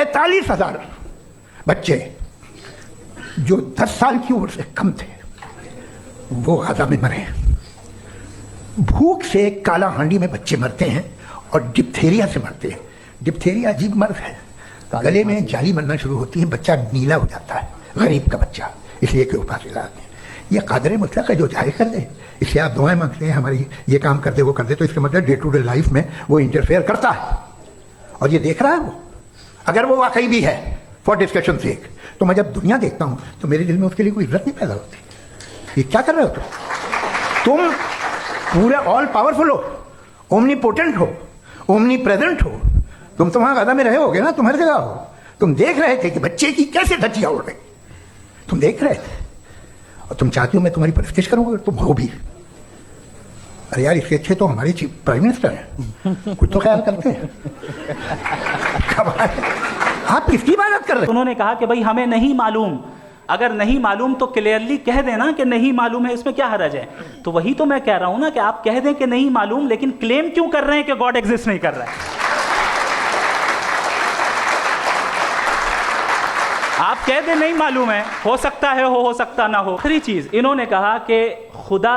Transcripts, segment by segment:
45,000 बच्चे जो 10 साल की उम्र से कम थे वो गाजा में मरे। भूख से काला हांडी में बच्चे मरते हैं और डिप्थेरिया से मरते हैं। डिप्थेरिया अजीब मर्ज है, गले में जाली बनना शुरू होती है, बच्चा नीला हो जाता है, गरीब का बच्चा, इसलिए कि उपास इलाज है। ये कादर मुतलक है जो चाहे कर दे, इसलिए आप दुआएं मांगते हैं हमारी ये काम कर दे वो कर दे, तो इसका मतलब डे टू डे लाइफ में वो इंटरफेयर करता है और ये देख रहा है वो। अगर वो वाकई भी है फॉर डिस्कशन सेक, तो मैं जब दुनिया देखता हूँ तो मेरे दिल में उसके लिए कोई इज्जत नहीं पैदा होती। ये क्या कर रहे हो तुम पूरे ऑल पावरफुल हो, ओमनीपोटेंट हो, ओमनी प्रेजेंट हो, तुम तो वहां गाजा में रहे होगे ना, तुम हर जगह हो। तुम देख रहे थे कि बच्चे की कैसे धज्जियां उड़ रही, तुम देख रहे थे और तुम चाहती हो मैं तुम्हारी परस्तिश करूंगा, तुम हो भी। अरे यार इसके अच्छे तो हमारे चीफ प्राइम मिनिस्टर हैं, कुछ तो ख्याल करते हैं। आप किसकी इबादत कर रहे हैं? उन्होंने कहा कि भाई हमें नहीं मालूम, अगर नहीं मालूम तो क्लियरली कह देना कि नहीं मालूम है, इसमें क्या हर्ज है। तो वही तो मैं कह रहा हूं ना कि आप कह दें कि नहीं मालूम, लेकिन क्लेम क्यों कर रहे हैं कि गॉड एग्जिस्ट नहीं कर रहा है। आप कह दें नहीं मालूम है, हो सकता है हो सकता ना हो। आखिरी चीज इन्होंने कहा कि खुदा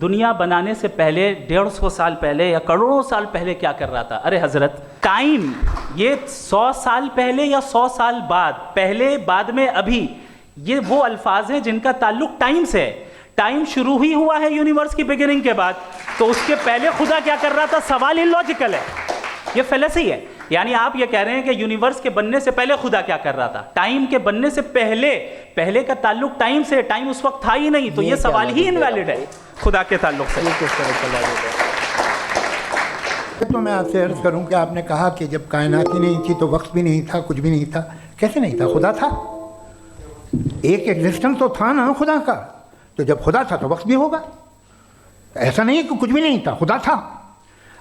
दुनिया बनाने से पहले 150 साल पहले या करोड़ों साल पहले क्या कर रहा था। अरे हजरत, टाइम ये 100 साल पहले या 100 साल बाद, पहले बाद में अभी, ये वो अल्फाज हैं जिनका ताल्लुक टाइम से है। टाइम शुरू ही हुआ है यूनिवर्स की बिगिनिंग के बाद, तो उसके पहले खुदा क्या कर रहा था? सवाल इलॉजिकल है, ये फेलेसी है। यानी आप ये कह रहे हैं कि यूनिवर्स के बनने से पहले खुदा क्या कर रहा था? टाइम के बनने से पहले, पहले का ताल्लुक टाइम से, टाइम उस वक्त था ही नहीं, तो ये सवाल ही इनवैलिड है खुदा के ताल्लुक से। तो मैं आपसे अर्ज करूं कि आपने कहा कि जब कायनात ही नहीं थी तो वक्त भी नहीं था, कुछ भी नहीं था। कैसे नहीं था? खुदा था, एक एग्जिस्टेंस तो था ना खुदा का। तो जब खुदा था तो वक्त भी होगा, ऐसा नहीं है कि कुछ भी नहीं था, खुदा था।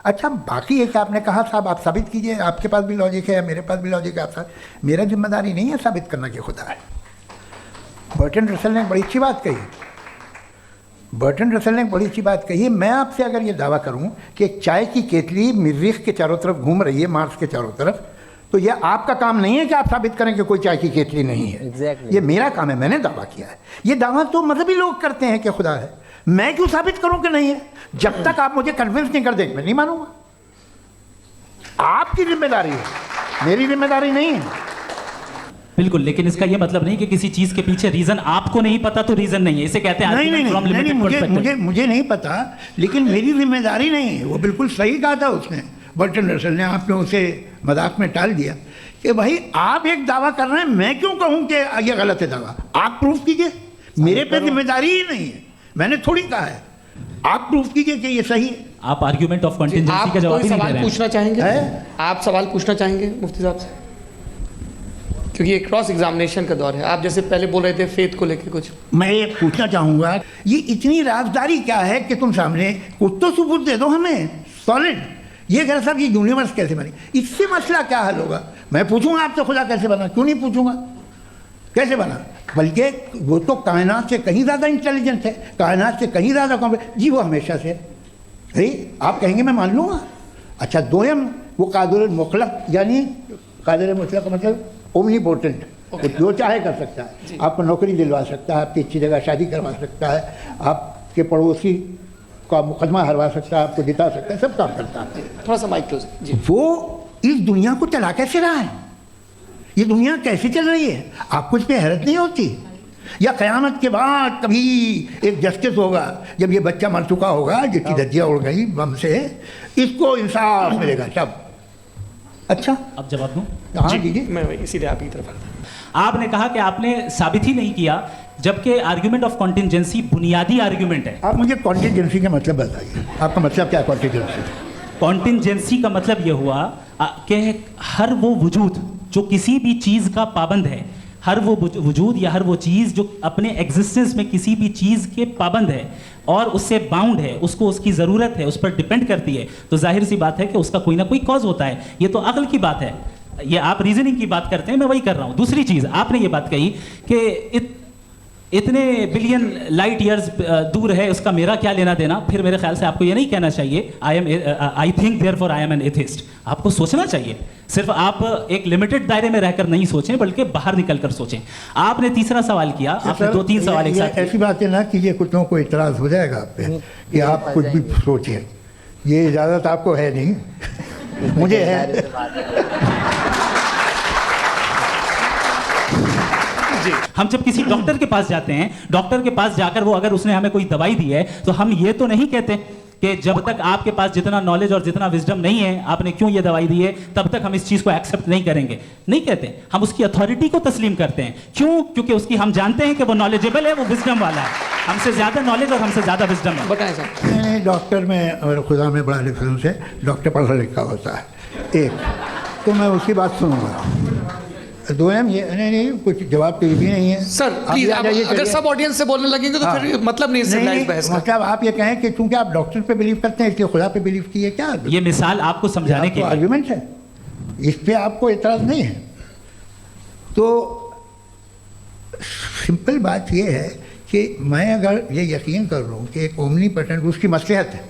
अच्छा, बाकी एक आपने कहा साहब आप साबित कीजिए, आपके पास भी लॉजिक है, मेरे पास भी लॉजिक है, आप साहब, मेरा जिम्मेदारी नहीं है साबित करना कि खुदा है। बर्टन रसल ने बड़ी अच्छी बात कही, बर्टन रसल ने बड़ी अच्छी बात कही। मैं आपसे अगर ये दावा करूं कि एक चाय की केतली मरीख के चारों तरफ घूम रही है, मार्स के चारों तरफ, तो ये आपका काम नहीं है कि आप साबित करें कि कोई चाय की केतली नहीं है। Exactly. ये मेरा काम है, मैंने दावा किया है। ये दावा तो मजहबी लोग करते हैं कि खुदा है, मैं क्यों साबित करूं कि नहीं है? जब तक आप मुझे कन्विंस नहीं कर देंगे मैं नहीं मानूंगा। आपकी जिम्मेदारी है, मेरी जिम्मेदारी नहीं है। बिल्कुल, लेकिन इसका ये मतलब नहीं कि किसी चीज के पीछे रीजन आपको नहीं पता तो रीजन नहीं है, इसे कहते हैं नहीं, मुझे नहीं पता, लेकिन मेरी जिम्मेदारी नहीं है। वो बिल्कुल सही कहा था उसने, बर्टन रसल ने, आपने उसे मजाक में टाल दिया कि भाई आप एक दावा कर रहे हैं, मैं क्यों कहूं कि ये गलत है दावा? आप प्रूफ कीजिए, मेरे पे जिम्मेदारी ही नहीं है, मैंने थोड़ी कहा है। आप प्रूफ कीजिए कि ये सही है। आप आर्ग्यूमेंट ऑफ कंटिंजेंसी का जवाब कोई नहीं दे सवाल रहे हैं। पूछना चाहेंगे? आप सवाल पूछना चाहेंगे मुफ्ती साहब से? क्योंकि ये क्रॉस एग्जामिनेशन का दौर है। आप जैसे पहले बोल रहे थे फेथ को लेके कुछ, मैं ये पूछना चाहूँगा, ये इतनी राजदारी क्या है कि तुम सामने कुछ तो सबूत दे दो हमें सॉलिड। ये कह साहब ये यूनिवर्स कैसे बनी, इससे मसला क्या हल होगा? मैं पूछूंगा आपसे खुदा कैसे बना? क्यों नहीं पूछूंगा कैसे बना? बल्कि वो तो कायनात से कहीं ज़्यादा इंटेलिजेंट है, कायनात से कहीं ज़्यादा कॉम्प्लेक्स। जी वो हमेशा से है, आप कहेंगे मैं मान लूँगा। अच्छा, दोयम वो कादिर मुतलक, यानी कादिर मुतलक का मतलब ओमनीपोटेंट, जो चाहे कर सकता है। आपको नौकरी दिलवा सकता है, आपकी अच्छी जगह शादी करवा सकता है, आपके पड़ोसी का मुकदमा हरवा सकता है, आपको जिता सकता है, सब काम करता है। थोड़ा सा माइक क्लोज जी। वो इस दुनिया को चला कैसे रहा है? ये दुनिया कैसे चल रही है? आपको इस पर हैरत नहीं होती? या क़यामत के बाद कभी एक जस्टिस होगा, जब ये बच्चा मर चुका होगा, जिसकी धज्जियाँ उड़ गई बम से, इसको इंसाफ मिलेगा तब। अच्छा, अब जवाब दूं? हाँ दीजिए। मैं इसीलिए आपकी तरफ आता। आपने कहा कि आपने साबित ही नहीं किया, जबकि आर्ग्यूमेंट ऑफ कॉन्टिंजेंसी बुनियादी आर्ग्यूमेंट है। आप मुझे कॉन्टिजेंसी का मतलब बताइए, आपका मतलब क्या है कॉन्टिजेंसी? कॉन्टिंजेंसी का मतलब यह हुआ कि हर वो वजूद जो किसी भी चीज़ का पाबंद है, हर वो वजूद या हर वो चीज़ जो अपने एग्जिस्टेंस में किसी भी चीज़ के पाबंद है और उससे बाउंड है, उसको उसकी ज़रूरत है, उस पर डिपेंड करती है, तो जाहिर सी बात है कि उसका कोई ना कोई कॉज होता है। ये तो अक्ल की बात है, ये आप रीजनिंग की बात करते हैं, मैं वही कर रहा हूँ। दूसरी चीज़ आपने ये बात कही कि इतने बिलियन लाइट ईयर्स दूर है, उसका मेरा क्या लेना देना? फिर मेरे ख्याल से आपको ये नहीं कहना चाहिए I think therefore I am an atheist. आपको सोचना चाहिए, सिर्फ आप एक लिमिटेड दायरे में रहकर नहीं सोचें बल्कि बाहर निकल कर सोचें। आपने तीसरा सवाल किया, आपने 2-3 सवाल एक साथ। ऐसी बात है ना कि ये कुत्तों को इतराज़ हो जाएगा आप पे कि आप कुछ भी सोचें, ये इजाज़त आपको है नहीं, मुझे है। हम जब किसी डॉक्टर के पास जाते हैं, डॉक्टर के पास जाकर वो अगर उसने हमें कोई दवाई दी है तो हम ये तो नहीं कहते कि जब तक आपके पास जितना नॉलेज और जितना विजडम नहीं है, आपने क्यों ये दवाई दी है, तब तक हम इस चीज़ को एक्सेप्ट नहीं करेंगे। नहीं कहते, हम उसकी अथॉरिटी को तस्लीम करते हैं। क्यों? क्योंकि उसकी हम जानते हैं कि वो नॉलेजेबल है, वो विजडम वाला है, हमसे ज़्यादा नॉलेज और हमसे ज़्यादा विजडम है। बताएं सर। नहीं, डॉक्टर में और खुदा में बड़ा डिफरेंस है। डॉक्टर पढ़ा लिखा होता है एक, तो मैं उसकी बात सुनूंगा। दो ये नहीं कुछ जवाब तो भी नहीं है सर। प्लीज आप अगर सब ऑडियंस से बोलने लगेंगे तो फिर मतलब नहीं सिविलाइज्ड बहस का। मतलब आप ये कहें कि चूंकि आप डॉक्टर पे बिलीव करते हैं इसलिए खुदा पे बिलीव किए, क्या ये मिसाल आपको समझाने के लिए आर्गुमेंट है, इस पे आपको एतराज़ नहीं है। तो सिंपल बात ये है कि मैं अगर ये यकीन कर लूँ कि एक ओमनीपोटेंट उसकी मसलहत है,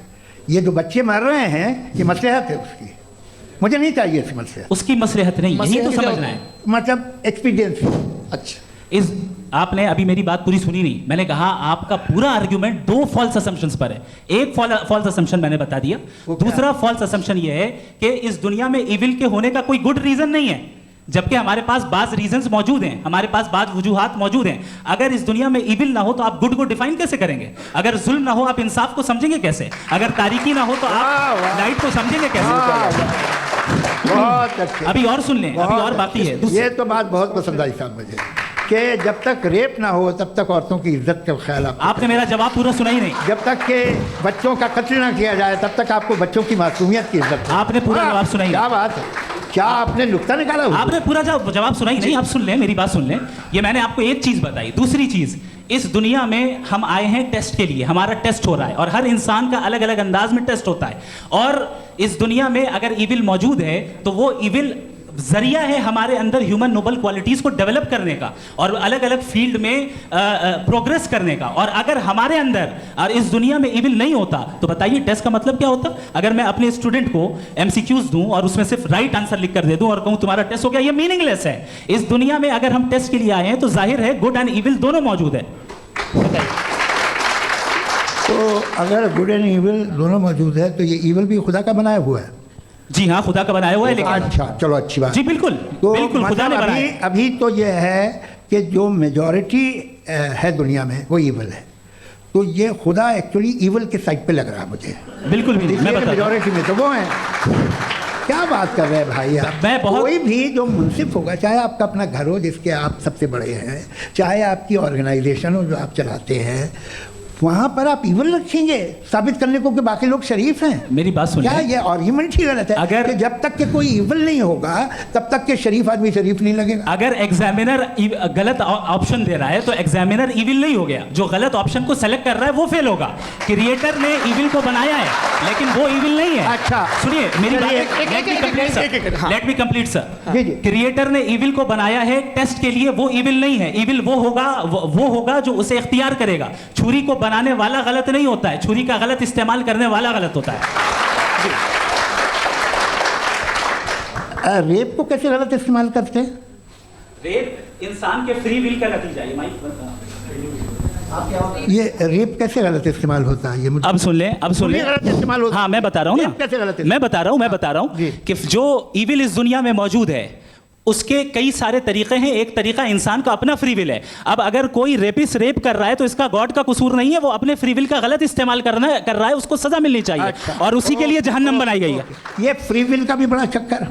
ये जो बच्चे मर रहे हैं ये मसलहत है उसकी, मुझे नहीं चाहिए इस मसलहत। उसकी मसलहत नहीं, यही तो समझना है, मतलब एक्सपीरियंस। अच्छा, इस आपने अभी मेरी बात पूरी सुनी नहीं। मैंने कहा आपका पूरा आर्ग्यूमेंट 2 फॉल्स असम्पशंस पर है। एक फॉल्स असम्पशन मैंने बता दिया, दूसरा फॉल्स असम्पशन ये है कि इस दुनिया में इविल के होने का कोई गुड रीजन नहीं है, जबकि हमारे पास बाज रीजंस मौजूद हैं, हमारे पास बाज वजूहात मौजूद हैं। अगर इस दुनिया में इविल ना हो तो आप गुड को डिफाइन कैसे करेंगे? अगर जुल्म ना हो आप इंसाफ को समझेंगे कैसे? अगर तारीकी ना हो तो आप लाइट को समझेंगे कैसे? बहुत अच्छे। अभी और सुन लें, अभी और बाकी है। ये तो बात बहुत पसंद आई साहब मुझे कि जब तक रेप ना हो तब तक औरतों की इज्जत का ख्याल आपने मेरा जवाब पूरा सुना ही नहीं। जब तक के बच्चों का कत्ल ना किया जाए तब तक आपको बच्चों की मासूमियत की इज्जत। आपने पूरा जवाब सुना ही नहीं। क्या बात है, क्या आपने नुक्ता निकाला? आपने पूरा जवाब सुना ही नहीं। आप सुन लें, मेरी बात सुन लें। ये मैंने आपको एक चीज बताई। दूसरी चीज, इस दुनिया में हम आए हैं टेस्ट के लिए, हमारा टेस्ट हो रहा है और हर इंसान का अलग अलग अंदाज में टेस्ट होता है। और इस दुनिया में अगर इविल मौजूद है तो वो इविल जरिया है हमारे अंदर ह्यूमन नोबल क्वालिटीज को डेवलप करने का और अलग अलग फील्ड में प्रोग्रेस करने का। और अगर हमारे अंदर और इस दुनिया में इविल नहीं होता तो बताइए टेस्ट का मतलब क्या होता? अगर मैं अपने स्टूडेंट को MCQs दूं और उसमें सिर्फ राइट आंसर लिख कर दे दूं और कहूं तुम्हारा टेस्ट हो गया, ये मीनिंगलेस है। इस दुनिया में अगर हम टेस्ट के लिए आए हैं तो जाहिर है गुड एंड इविल दोनों मौजूद है। बताइए। तो अगर गुड एंड इविल दोनों मौजूद है तो ये इविल भी खुदा का बनाया हुआ है? जी हाँ, खुदा का बनाया हुआ है। लेकिन अच्छा, चलो अच्छी बात। जी बिल्कुल, तो बिल्कुल खुदा ने बनाया। अभी तो ये है कि जो मेजॉरिटी है दुनिया में वो इविल है, तो ये खुदा एक्चुअली इविल के साइड पे लग रहा है मुझे। बिल्कुल भी नहीं, मैं बता मेजॉरिटी में तो वो है। क्या बात कर रहे हैं भाई आप? मैं बहुत कोई भी जो मुंसिफ होगा, चाहे आपका अपना घर हो जिसके आप सबसे बड़े हैं, चाहे आपकी ऑर्गेनाइजेशन हो जो आप चलाते हैं, वहाँ पर आप इविल रखेंगे साबित करने को कि बाकी लोग शरीफ हैं। मेरी बात सुनिए, क्या ये आर्ग्यूमेंट ही गलत है? अगर कि जब तक के कोई इविल नहीं होगा तब तक के शरीफ आदमी शरीफ नहीं लगेगा। अगर एग्जामिनर गलत ऑप्शन दे रहा है तो एग्जामिनर इविल नहीं हो गया, जो गलत ऑप्शन को सेलेक्ट कर रहा है वो फेल होगा। क्रिएटर ने इविल को बनाया है लेकिन वो इविल नहीं है। अच्छा सुनिए मेरी बात, let me complete sir. Creator ने इविल को बनाया है टेस्ट के लिए, वो इविल नहीं है। इविल वो होगा जो उसे इख्तियार करेगा। छुरी को बनाने वाला गलत नहीं होता है, छुरी का गलत इस्तेमाल करने वाला गलत होता है। रेप को कैसे गलत इस्तेमाल करते हैं? रेप इंसान के फ्री विल का नतीजा है। ये रेप कैसे गलत इस्तेमाल होता है? ये मुझे अब सुन लें, अब सुन लें। गलत इस्तेमाल होता है। हाँ मैं बता रहा हूँ ना, कैसे गलत? मैं बता रहा हूँ कि जो इविल इस दुनिया में मौजूद है उसके कई सारे तरीके हैं। एक तरीका इंसान का अपना फ्री विल है। अब अगर कोई रेपिस्ट रेप कर रहा है तो इसका गॉड का कसूर नहीं है, वो अपने फ्री विल का गलत इस्तेमाल कर रहा है, उसको सजा मिलनी चाहिए। अच्छा। और उसी के लिए जहन्नम बनाई गई है। ये फ्री विल का भी बड़ा चक्कर।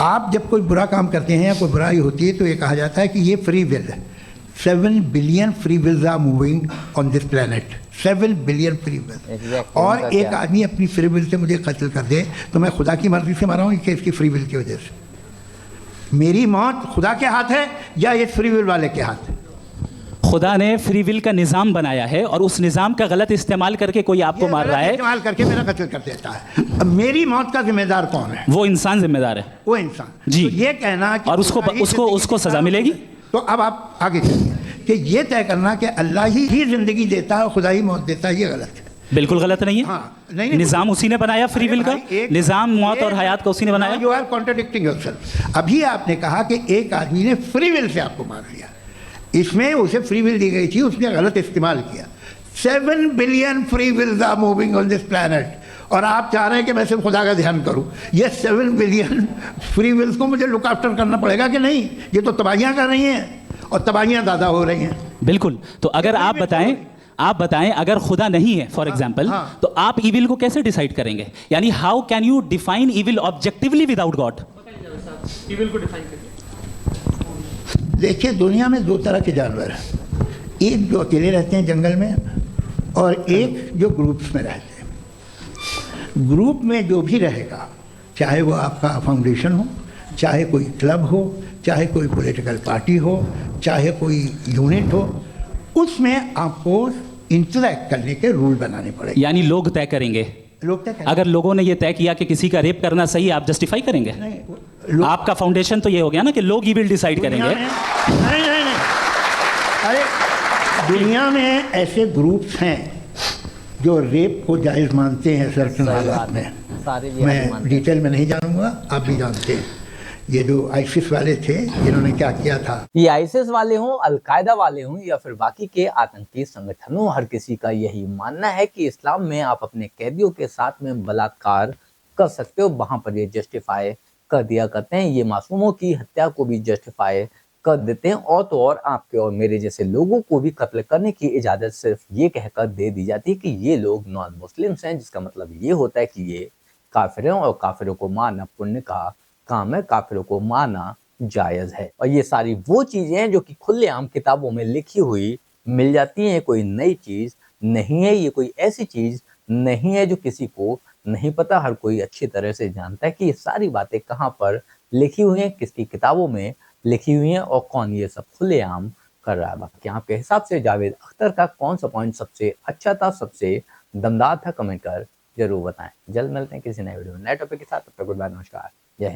आप जब कोई बुरा काम करते हैं या कोई बुराई होती है तो ये कहा जाता है कि ये फ्री विल है। 7 billion free wills are moving on this planet. 7 billion free will. और एक आदमी अपनी फ्री विल से मुझे कत्ल कर दे तो मैं खुदा की मर्जी से मरा हूँ कि इसकी फ्री विल की वजह से? मेरी मौत खुदा के हाथ है या ये फ्री विल वाले के हाथ है? खुदा ने फ्री विल का निज़ाम बनाया है और उस निज़ाम का गलत इस्तेमाल करके कोई आपको मार रहा है, इस्तेमाल करके मेरा कत्ल कर देता है। अब मेरी मौत का जिम्मेदार कौन है? वो इंसान जिम्मेदार है। वो इंसान। जी। तो ये कहना कि और उसको सजा मिलेगी। तो अब आप आगे चलिए کہ یہ طے کرنا کہ اللہ ہی زندگی دیتا ہے، خدا ہی موت دیتا ہے، یہ غلط ہے. بالکل غلط نہیں ہے. ہاں نہیں، نظام اسی نے بنایا فری ول کا. نظام موت اور حیات کا اسی نے بنایا. You are contradicting yourself. ابھی آپ نے کہا کہ ایک آدمی نے فری ول سے آپ کو مار دیا، اس میں اسے فری ول دی گئی تھی، اس نے غلط استعمال کیا. 7 billion free wills are moving on this planet, اور آپ چاہ رہے ہیں کہ میں صرف خدا کا دھیان کروں. یہ 7 بلین فری ولز کو مجھے لک آفٹر کرنا پڑے گا کہ نہیں؟ یہ تو تباہیاں کر رہی ہیں اور تباہیاں زیادہ ہو رہی ہیں. بالکل. تو اگر آپ بتائیں اگر خدا نہیں ہے فار ایگزامپل، تو آپ ایول کو کیسے ڈیسائیڈ کریں گے؟ یعنی how can you define evil objectively without God? Evil کو ڈیفائن کریے. دیکھیے دنیا میں 2 طرح کے جانور ہیں، ایک جو اکیلے رہتے ہیں جنگل میں، اور ایک جو گروپس میں رہتے ہیں. گروپ میں جو بھی رہے گا، چاہے وہ آپ کا فاؤنڈیشن ہو، چاہے کوئی کلب ہو، چاہے کوئی پولیٹیکل پارٹی ہو، چاہے کوئی یونٹ ہو، اس میں آپ کو انٹریکٹ کرنے کے رول بنانے پڑیں گے. یعنی لوگ طے کریں گے. لوگ طے کریں گے. اگر لوگوں نے یہ طے کیا کہ کسی کا ریپ کرنا صحیح ہے، آپ جسٹیفائی کریں گے؟ آپ کا فاؤنڈیشن تو یہ ہو گیا نا کہ لوگ ایول ڈیسائیڈ کریں گے. نہیں، ارے دنیا میں ایسے گروپس ہیں جو ریپ کو جائز مانتے ہیں سرٹن حالات میں. میں ڈیٹیل میں نہیں جانوں گا، آپ بھی جانتے ہیں. یہ جو آئسس والے تھے جنہوں نے کیا کیا تھا، یہ آئسس والے ہوں، القاعدہ والے ہوں یا پھر باقی کے آتنکی سنگٹھنوں، ہر کسی کا یہی ماننا ہے کہ اسلام میں آپ اپنے قیدیوں کے ساتھ میں بلاکار کر سکتے ہو. وہاں پر یہ جسٹیفائی کر دیا کرتے ہیں، یہ معصوموں کی ہتیا کو بھی جسٹیفائی کر دیتے ہیں، اور تو اور آپ کے اور میرے جیسے لوگوں کو بھی قتل کرنے کی اجازت صرف یہ کہہ کر دے دی جاتی ہے کہ یہ لوگ نان مسلمس ہیں، جس کا مطلب یہ ہوتا ہے کہ یہ کافر ہیں، اور کافروں کو مارنا پنیہ کا کام ہے، کافروں کو مارنا جائز ہے. اور یہ ساری وہ چیزیں ہیں جو کہ کھلے عام کتابوں میں لکھی ہوئی مل جاتی ہیں. کوئی نئی چیز نہیں ہے، یہ کوئی ایسی چیز نہیں ہے جو کسی کو نہیں پتا. ہر کوئی اچھی طرح سے جانتا ہے کہ یہ ساری باتیں کہاں پر لکھی ہوئی ہیں، کس کی کتابوں میں لکھی ہوئی ہیں، اور کون یہ سب کھلے عام کر رہا ہے. باقی آپ کے حساب سے جاوید اختر کا کون سا پوائنٹ سب سے اچھا تھا، سب سے دمدار تھا، کمنٹ کر ضرور بتائیں. جلد ملتے ہیں کسی نئے ویڈیو میں نئے ٹاپک کے ساتھ. تب تک گڈ بائے، نمسکار، جے ہند.